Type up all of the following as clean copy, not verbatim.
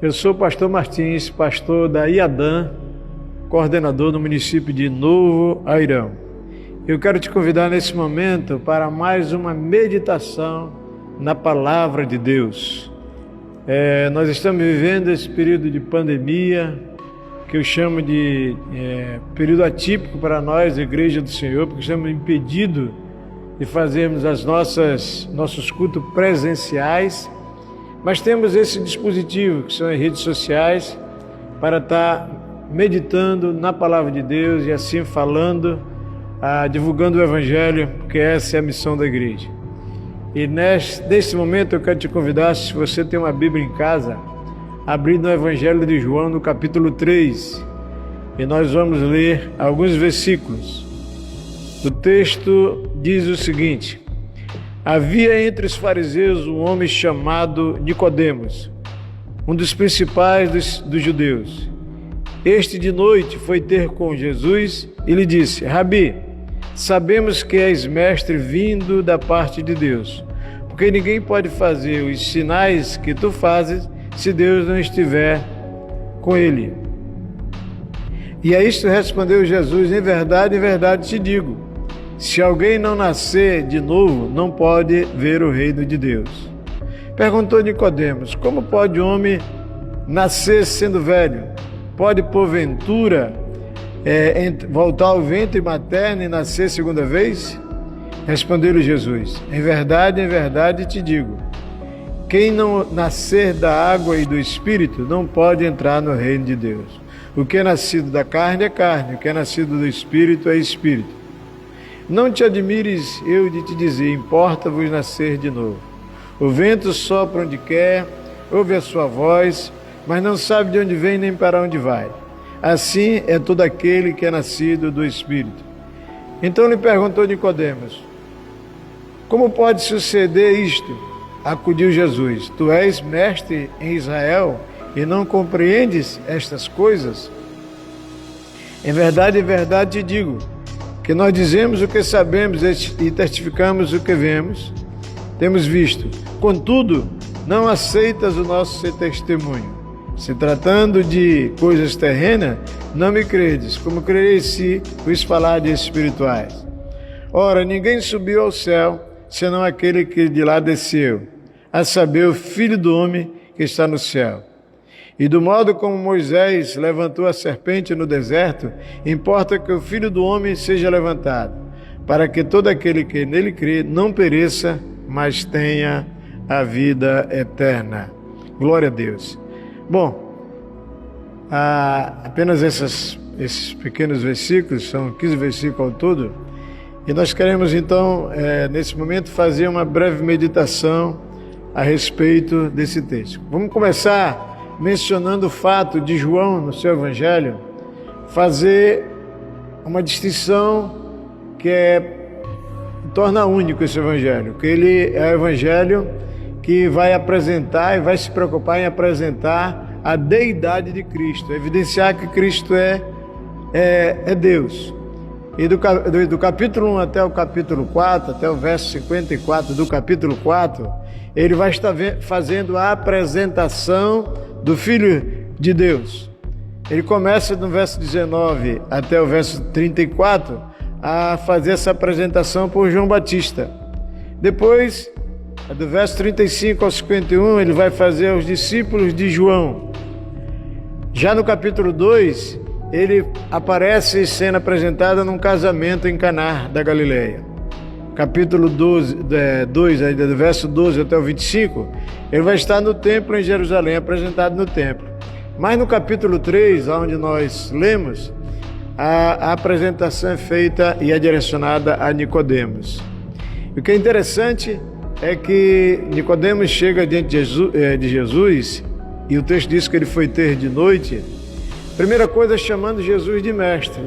Eu sou o pastor Martins, pastor da IADAM, coordenador do município de Novo Airão. Eu quero te convidar nesse momento para mais uma meditação na Palavra de Deus. Nós estamos vivendo esse período de pandemia, que eu chamo de período atípico para nós, Igreja do Senhor, porque estamos impedidos de fazermos nossos cultos presenciais, mas temos esse dispositivo, que são as redes sociais, para estar meditando na Palavra de Deus e assim falando, divulgando o Evangelho, porque essa é a missão da igreja. E nesse momento eu quero te convidar, se você tem uma Bíblia em casa, abrir no Evangelho de João, no capítulo 3, e nós vamos ler alguns versículos. O texto diz o seguinte: havia entre os fariseus um homem chamado Nicodemos, um dos principais dos judeus. Este de noite foi ter com Jesus e lhe disse: Rabi, sabemos que és mestre vindo da parte de Deus, porque ninguém pode fazer os sinais que tu fazes se Deus não estiver com ele. E a isto respondeu Jesus: em verdade te digo, se alguém não nascer de novo, não pode ver o reino de Deus. Perguntou Nicodemos: como pode o homem nascer sendo velho? Pode, porventura, voltar ao ventre materno e nascer segunda vez? Respondeu-lhe Jesus: em verdade te digo, quem não nascer da água e do Espírito não pode entrar no reino de Deus. O que é nascido da carne é carne, o que é nascido do Espírito é Espírito. Não te admires eu de te dizer, importa-vos nascer de novo. O vento sopra onde quer, ouve a sua voz, mas não sabe de onde vem nem para onde vai. Assim é todo aquele que é nascido do Espírito. Então lhe perguntou Nicodemos: como pode suceder isto? Acudiu Jesus: tu és mestre em Israel e não compreendes estas coisas? Em verdade te digo, que nós dizemos o que sabemos e testificamos o que temos visto. Contudo, não aceitas o nosso testemunho. Se tratando de coisas terrenas, não me credes, como crereis se vos falar de espirituais. Ora, ninguém subiu ao céu, senão aquele que de lá desceu, a saber, o Filho do Homem que está no céu. E do modo como Moisés levantou a serpente no deserto, importa que o Filho do Homem seja levantado, para que todo aquele que nele crê não pereça, mas tenha a vida eterna. Glória a Deus. Bom, apenas esses pequenos versículos, são 15 versículos ao todo, e nós queremos então, nesse momento, fazer uma breve meditação a respeito desse texto. Vamos começar mencionando o fato de João, no seu Evangelho, fazer uma distinção que torna único esse Evangelho, que ele é o Evangelho que vai apresentar e vai se preocupar em apresentar a deidade de Cristo, evidenciar que Cristo é Deus. E do capítulo 1 até o capítulo 4, até o verso 54 do capítulo 4, ele vai estar fazendo a apresentação do Filho de Deus. Ele começa no verso 19 até o verso 34 a fazer essa apresentação por João Batista. Depois, do verso 35 ao 51, ele vai fazer aos discípulos de João. Já no capítulo 2, ele aparece sendo apresentado num casamento em Caná da Galileia. Capítulo 2, do verso 12 até o 25, ele vai estar no templo em Jerusalém, apresentado no templo. Mas no capítulo 3, onde nós lemos, a apresentação é feita e é direcionada a Nicodemos. O que é interessante é que Nicodemos chega diante de Jesus, e o texto diz que ele foi ter de noite. Primeira coisa, chamando Jesus de mestre.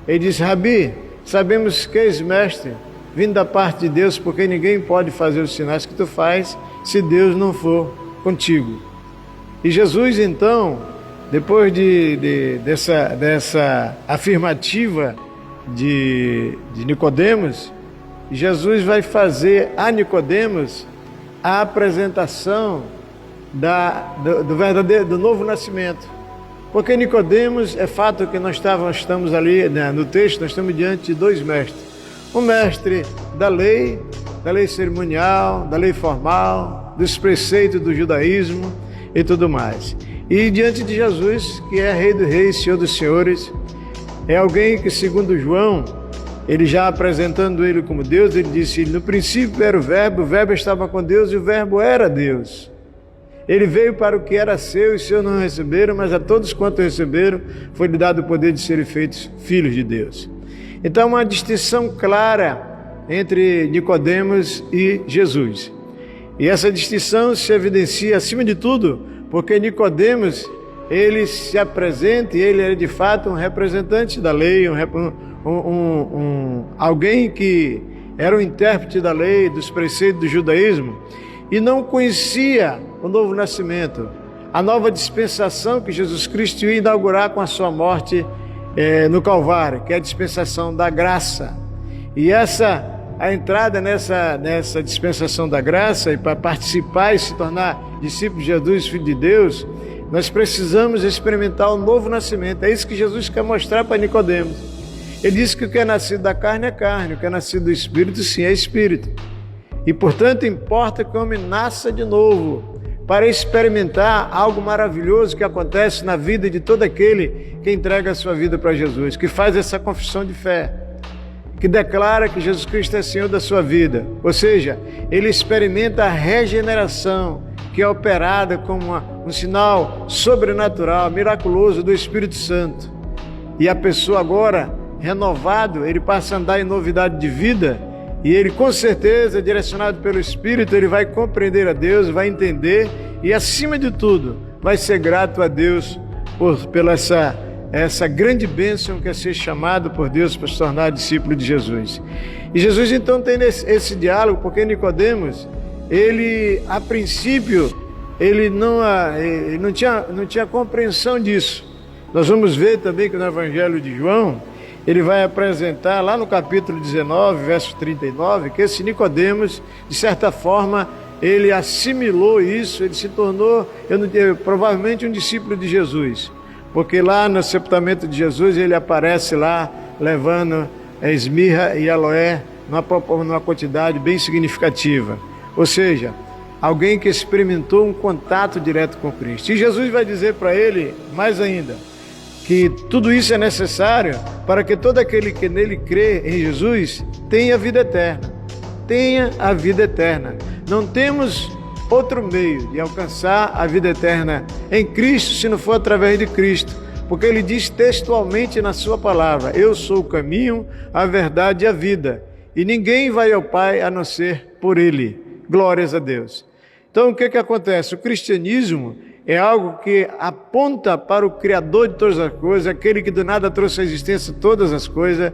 Ele diz: Rabi, sabemos que és mestre, vindo da parte de Deus, porque ninguém pode fazer os sinais que tu faz se Deus não for contigo. E Jesus, então, depois dessa afirmativa de Nicodemos, Jesus vai fazer a Nicodemos a apresentação do novo nascimento. Porque Nicodemos, é fato que nós estamos ali, né, no texto, nós estamos diante de dois mestres. Um mestre da lei cerimonial, da lei formal, dos preceitos do judaísmo e tudo mais. E diante de Jesus, que é Rei dos Reis, Senhor dos Senhores, é alguém que, segundo João, ele já apresentando ele como Deus, ele disse: no princípio era o Verbo estava com Deus e o Verbo era Deus. Ele veio para o que era seu e os seus não receberam, mas a todos quanto receberam foi-lhe dado o poder de serem feitos filhos de Deus. Então, uma distinção clara entre Nicodemos e Jesus. E essa distinção se evidencia, acima de tudo, porque Nicodemos, ele se apresenta e ele é de fato um representante da lei, alguém que era um intérprete da lei, dos preceitos do judaísmo, e não conhecia o novo nascimento, a nova dispensação que Jesus Cristo ia inaugurar com a sua morte no Calvário, que é a dispensação da graça. E a entrada nessa dispensação da graça, e para participar e se tornar discípulo de Jesus, filho de Deus, nós precisamos experimentar o novo nascimento. É isso que Jesus quer mostrar para Nicodemos. Ele disse que o que é nascido da carne é carne, o que é nascido do Espírito, sim, é Espírito. E, portanto, importa que o homem nasça de novo, para experimentar algo maravilhoso que acontece na vida de todo aquele que entrega a sua vida para Jesus, que faz essa confissão de fé, que declara que Jesus Cristo é Senhor da sua vida. Ou seja, ele experimenta a regeneração, que é operada como um sinal sobrenatural, miraculoso do Espírito Santo. E a pessoa agora, renovado, ele passa a andar em novidade de vida, e ele, com certeza, direcionado pelo Espírito, ele vai compreender a Deus, vai entender e, acima de tudo, vai ser grato a Deus pela essa grande bênção que é ser chamado por Deus para se tornar discípulo de Jesus. E Jesus, então, tem esse diálogo, porque Nicodemos, ele, a princípio, ele não tinha compreensão disso. Nós vamos ver também que no Evangelho de João, ele vai apresentar lá no capítulo 19, verso 39, que esse Nicodemos, de certa forma, ele assimilou isso, ele se tornou, provavelmente, um discípulo de Jesus, porque lá no sepultamento de Jesus, ele aparece lá, levando esmirra e aloé, numa quantidade bem significativa. Ou seja, alguém que experimentou um contato direto com Cristo. E Jesus vai dizer para ele, mais ainda, que tudo isso é necessário para que todo aquele que nele crê em Jesus tenha vida eterna. Tenha a vida eterna. Não temos outro meio de alcançar a vida eterna em Cristo, se não for através de Cristo. Porque ele diz textualmente na sua palavra: eu sou o caminho, a verdade e a vida. E ninguém vai ao Pai a não ser por ele. Glórias a Deus. Então o que acontece? O cristianismo é algo que aponta para o Criador de todas as coisas, aquele que do nada trouxe à existência todas as coisas,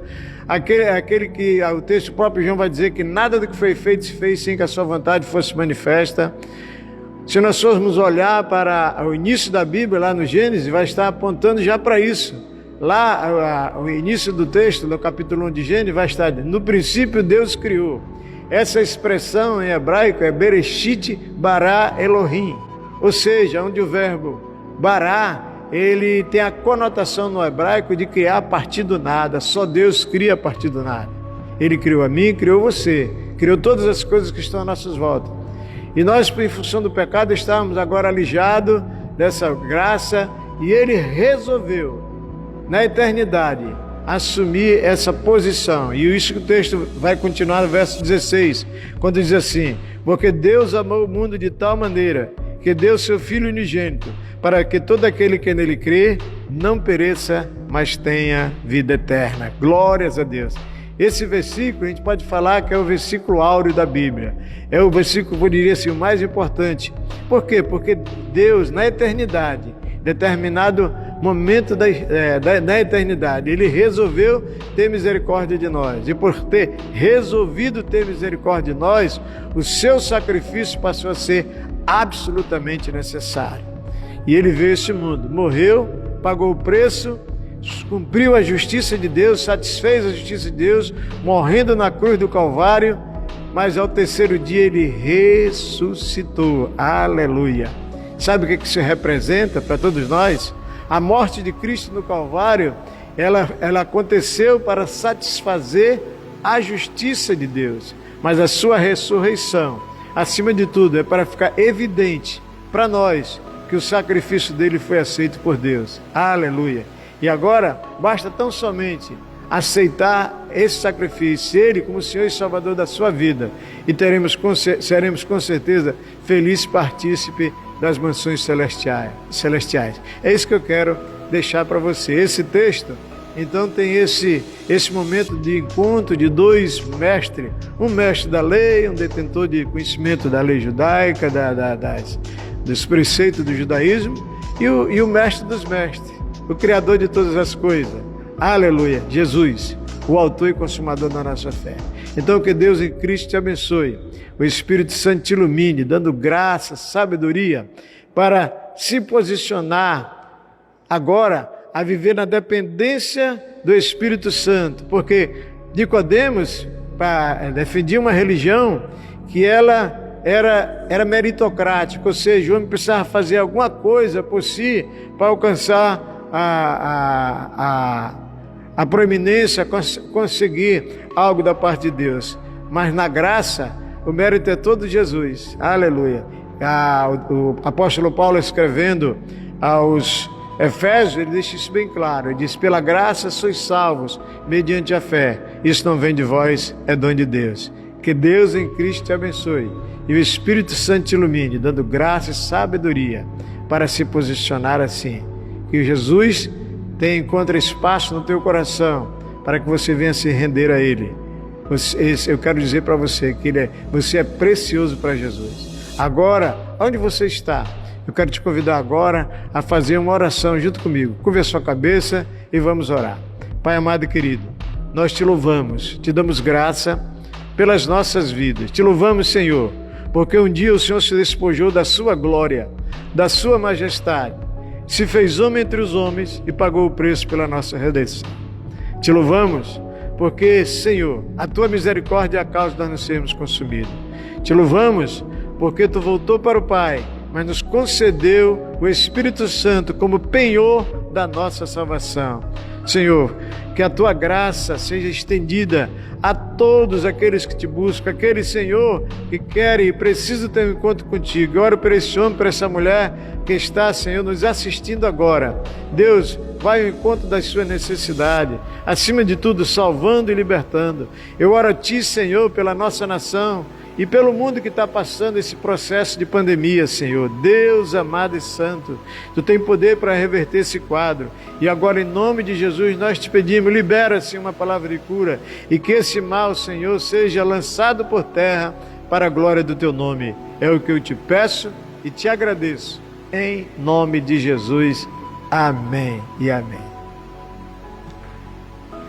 aquele que o texto próprio João vai dizer que nada do que foi feito se fez sem que a sua vontade fosse manifesta. Se nós formos olhar para o início da Bíblia, lá no Gênesis, vai estar apontando já para isso. Lá, o início do texto, no capítulo 1 de Gênesis, vai estar: no princípio Deus criou. Essa expressão em hebraico é Bereshit bara Elohim. Ou seja, onde o verbo bará, ele tem a conotação no hebraico de criar a partir do nada. Só Deus cria a partir do nada. Ele criou a mim, criou você, criou todas as coisas que estão à nossa volta. E nós, em função do pecado, estamos agora alijados dessa graça, e ele resolveu, na eternidade, assumir essa posição. E isso que o texto vai continuar no verso 16, quando diz assim: porque Deus amou o mundo de tal maneira que deu seu Filho unigênito, para que todo aquele que nele crê não pereça, mas tenha vida eterna. Glórias a Deus. Esse versículo, a gente pode falar que é o versículo áureo da Bíblia. É o versículo, eu diria assim, o mais importante. Por quê? Porque Deus, na eternidade, determinado momento da eternidade, ele resolveu ter misericórdia de nós. E por ter resolvido ter misericórdia de nós, o seu sacrifício passou a ser absolutamente necessário. E ele veio a este mundo, morreu, pagou o preço, cumpriu a justiça de Deus, satisfez a justiça de Deus, morrendo na cruz do Calvário, mas ao terceiro dia ele ressuscitou. Aleluia! Sabe o que isso representa para todos nós? A morte de Cristo no Calvário, ela aconteceu para satisfazer a justiça de Deus, mas a sua ressurreição, acima de tudo, é para ficar evidente para nós que o sacrifício dele foi aceito por Deus. Aleluia! E agora, basta tão somente aceitar esse sacrifício, ele como Senhor e Salvador da sua vida, e seremos com certeza felizes partícipe das mansões celestiais. É isso que eu quero deixar para você. Esse texto, então, tem esse momento de encontro de dois mestres, um mestre da lei, um detentor de conhecimento da lei judaica, dos preceitos do judaísmo, e o mestre dos mestres, o Criador de todas as coisas. Aleluia! Jesus, o autor e consumador da nossa fé. Então, que Deus em Cristo te abençoe, o Espírito Santo te ilumine, dando graça, sabedoria, para se posicionar agora a viver na dependência do Espírito Santo, porque Nicodemos defendia uma religião que ela era meritocrática, ou seja, o homem precisava fazer alguma coisa por si para alcançar a proeminência, conseguir algo da parte de Deus. Mas na graça, o mérito é todo de Jesus. Aleluia! O apóstolo Paulo, escrevendo aos Efésios, ele deixa isso bem claro. Ele diz: pela graça sois salvos, mediante a fé. Isso não vem de vós, é dom de Deus. Que Deus em Cristo te abençoe e o Espírito Santo te ilumine, dando graça e sabedoria para se posicionar assim. Que Jesus encontre espaço no teu coração para que você venha se render a Ele. Eu quero dizer para você que você é precioso para Jesus. Agora, onde você está? Eu quero te convidar agora a fazer uma oração junto comigo. Curva a sua cabeça e vamos orar. Pai amado e querido, nós te louvamos, te damos graça pelas nossas vidas. Te louvamos, Senhor, porque um dia o Senhor se despojou da sua glória, da sua majestade, se fez homem entre os homens e pagou o preço pela nossa redenção. Te louvamos porque, Senhor, a tua misericórdia é a causa de nós não sermos consumidos. Te louvamos porque tu voltou para o Pai, mas nos concedeu o Espírito Santo como penhor da nossa salvação. Senhor, que a tua graça seja estendida a todos aqueles que te buscam, aqueles, Senhor, que querem e precisam ter um encontro contigo. Eu oro por esse homem, por essa mulher que está, Senhor, nos assistindo agora. Deus, vai ao encontro das suas necessidades, acima de tudo, salvando e libertando. Eu oro a Ti, Senhor, pela nossa nação e pelo mundo que está passando esse processo de pandemia, Senhor. Deus amado e santo, Tu tem poder para reverter esse quadro. E agora, em nome de Jesus, nós te pedimos, libera-se uma palavra de cura e que esse mal, Senhor, seja lançado por terra para a glória do Teu nome. É o que eu te peço e te agradeço. Em nome de Jesus. Amém e amém.